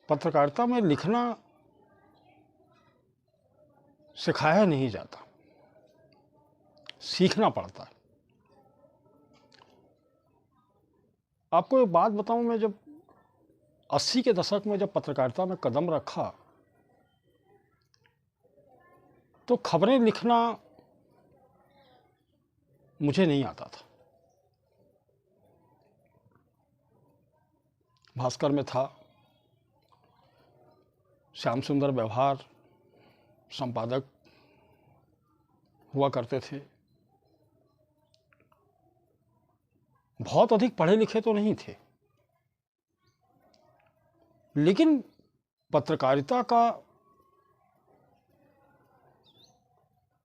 पत्रकारिता में लिखना सिखाया नहीं जाता, सीखना पड़ता है। आपको एक बात बताऊं, मैं जब 80 के दशक में जब पत्रकारिता में कदम रखा तो खबरें लिखना मुझे नहीं आता था। भास्कर में था, श्याम सुंदर व्यवहार संपादक हुआ करते थे। बहुत अधिक पढ़े लिखे तो नहीं थे, लेकिन पत्रकारिता का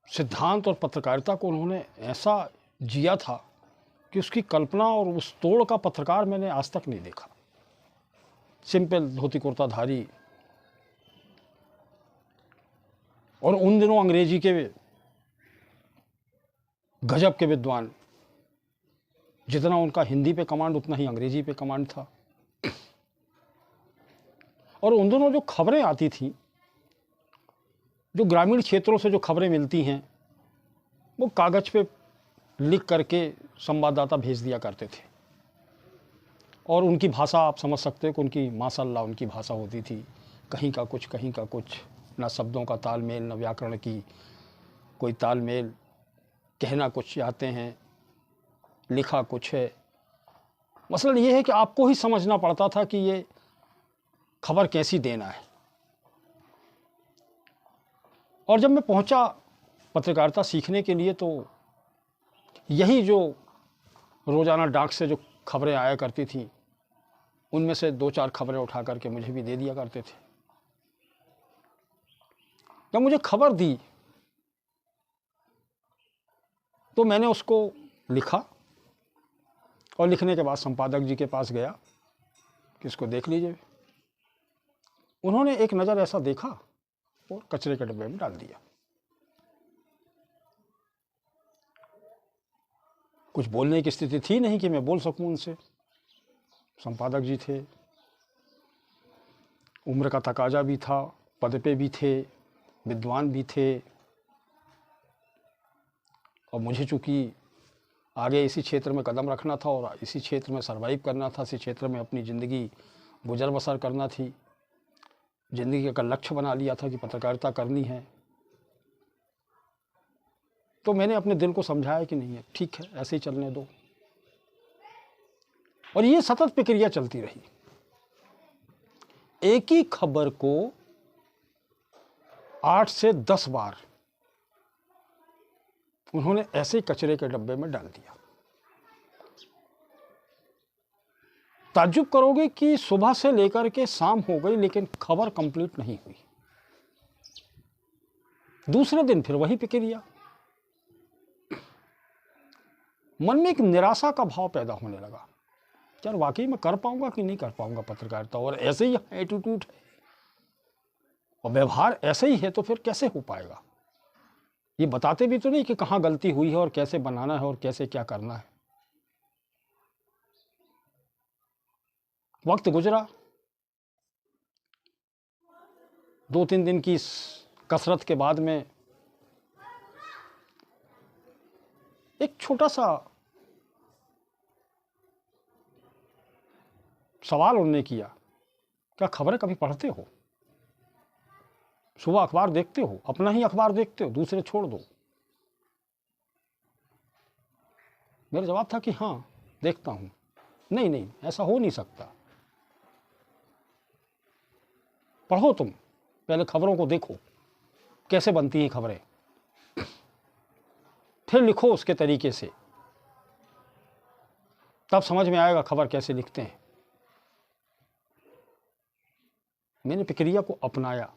सिद्धांत और पत्रकारिता को उन्होंने ऐसा जिया था कि उसकी कल्पना और उस तोड़ का पत्रकार मैंने आज तक नहीं देखा। सिंपल धोती कुर्ताधारी, और उन दिनों अंग्रेजी के गजब के विद्वान, जितना उनका हिंदी पे कमांड उतना ही अंग्रेजी पे कमांड था। और उन दिनों जो खबरें आती थी, जो ग्रामीण क्षेत्रों से जो खबरें मिलती हैं, वो कागज पे लिख करके संवाददाता भेज दिया करते थे। और उनकी भाषा आप समझ सकते हो कि उनकी माशाअल्लाह उनकी भाषा होती थी, कहीं का कुछ कहीं का कुछ, ना शब्दों का तालमेल, ना व्याकरण की कोई तालमेल, कहना कुछ चाहते हैं, लिखा कुछ है। मसला ये है कि आपको ही समझना पड़ता था कि ये खबर कैसी देना है। और जब मैं पहुंचा पत्रकारिता सीखने के लिए, तो यही जो रोज़ाना डाक से जो खबरें आया करती थी, उनमें से 2-4 खबरें उठा करके मुझे भी दे दिया करते थे। जब मुझे खबर दी तो मैंने उसको लिखा, और लिखने के बाद संपादक जी के पास गया कि इसको देख लीजिए। उन्होंने एक नज़र ऐसा देखा और कचरे के डब्बे में डाल दिया। कुछ बोलने की स्थिति थी नहीं कि मैं बोल सकूं उनसे। संपादक जी थे, उम्र का तकाजा भी था, पद पे भी थे, विद्वान भी थे, और मुझे चूँकि आगे इसी क्षेत्र में कदम रखना था और इसी क्षेत्र में सर्वाइव करना था, इसी क्षेत्र में अपनी ज़िंदगी गुजर बसर करना थी। ज़िंदगी का लक्ष्य बना लिया था कि पत्रकारिता करनी है। तो मैंने अपने दिल को समझाया कि नहीं है, ठीक है, ऐसे ही चलने दो। और ये सतत प्रक्रिया चलती रही। एक ही खबर को 8 से 10 बार उन्होंने ऐसे कचरे के डब्बे में डाल दिया। ताज्जुब करोगे कि सुबह से लेकर के शाम हो गई, लेकिन खबर कंप्लीट नहीं हुई। दूसरे दिन फिर वही प्रक्रिया। मन में एक निराशा का भाव पैदा होने लगा, यार वाकई में कर पाऊंगा कि नहीं कर पाऊंगा पत्रकारिता, और ऐसे ही एटीट्यूड है और व्यवहार ऐसे ही है तो फिर कैसे हो पाएगा। ये बताते भी तो नहीं कि कहाँ गलती हुई है और कैसे बनाना है और कैसे क्या करना है। वक्त गुजरा, 2-3 दिन की कसरत के बाद में एक छोटा सा सवाल उन्होंने किया, क्या खबरें कभी पढ़ते हो? सुबह अखबार देखते हो? अपना ही अखबार देखते हो, दूसरे छोड़ दो? मेरा जवाब था कि हाँ देखता हूं। नहीं नहीं, ऐसा हो नहीं सकता। पढ़ो, तुम पहले खबरों को देखो कैसे बनती हैं खबरें, फिर लिखो उसके तरीके से, तब समझ में आएगा खबर कैसे लिखते हैं। मैंने प्रक्रिया को अपनाया।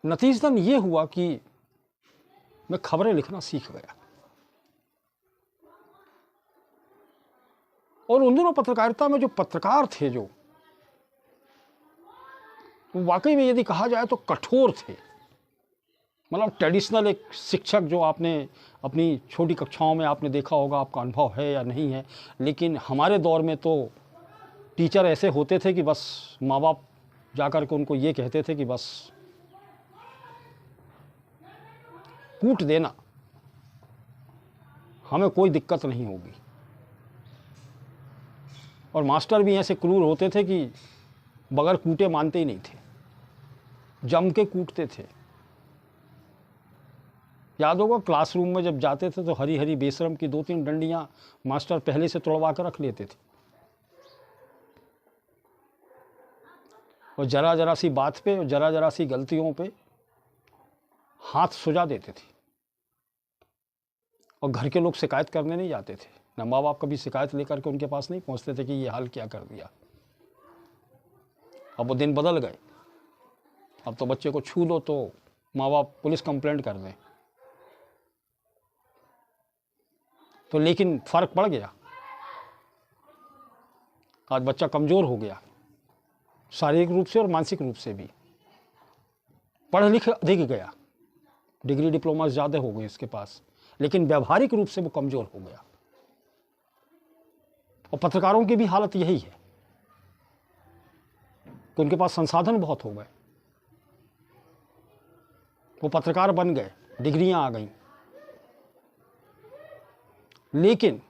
नतीजतन ये हुआ कि मैं खबरें लिखना सीख गया। और उन दिनों पत्रकारिता में जो पत्रकार थे, जो वाकई में यदि कहा जाए तो कठोर थे। मतलब ट्रेडिशनल एक शिक्षक जो आपने अपनी छोटी कक्षाओं में आपने देखा होगा, आपका अनुभव है या नहीं है, लेकिन हमारे दौर में तो टीचर ऐसे होते थे कि बस माँ बाप जाकर के उनको ये कहते थे कि बस कूट देना, हमें कोई दिक्कत नहीं होगी। और मास्टर भी ऐसे क्रूर होते थे कि बगैर कूटे मानते ही नहीं थे, जम के कूटते थे। याद होगा क्लासरूम में जब जाते थे तो हरी हरी बेशरम की 2-3 डंडियां मास्टर पहले से तोड़वा कर रख लेते थे, और जरा जरा सी बात पे और जरा जरा सी गलतियों पे हाथ सुझा देते थे। और घर के लोग शिकायत करने नहीं जाते थे, ना माँ बाप कभी शिकायत लेकर के उनके पास नहीं पहुंचते थे कि ये हाल क्या कर दिया। अब वो दिन बदल गए, अब तो बच्चे को छू लो तो माँ बाप पुलिस कंप्लेंट कर दें। तो लेकिन फर्क पड़ गया, आज बच्चा कमज़ोर हो गया, शारीरिक रूप से और मानसिक रूप से भी। पढ़ लिख अधिक गया, डिग्री डिप्लोमा ज़्यादा हो गई उसके पास, लेकिन व्यावहारिक रूप से वो कमज़ोर हो गया। और पत्रकारों की भी हालत यही है कि उनके पास संसाधन बहुत हो गए, वो पत्रकार बन गए, डिग्रियां आ गई, लेकिन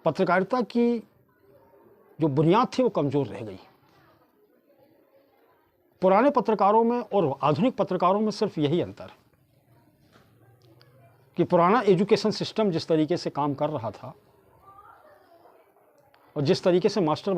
पत्रकारिता की जो बुनियाद थी वो कमज़ोर रह गई। पुराने पत्रकारों में और आधुनिक पत्रकारों में सिर्फ यही अंतर है कि पुराना एजुकेशन सिस्टम जिस तरीके से काम कर रहा था और जिस तरीके से मास्टर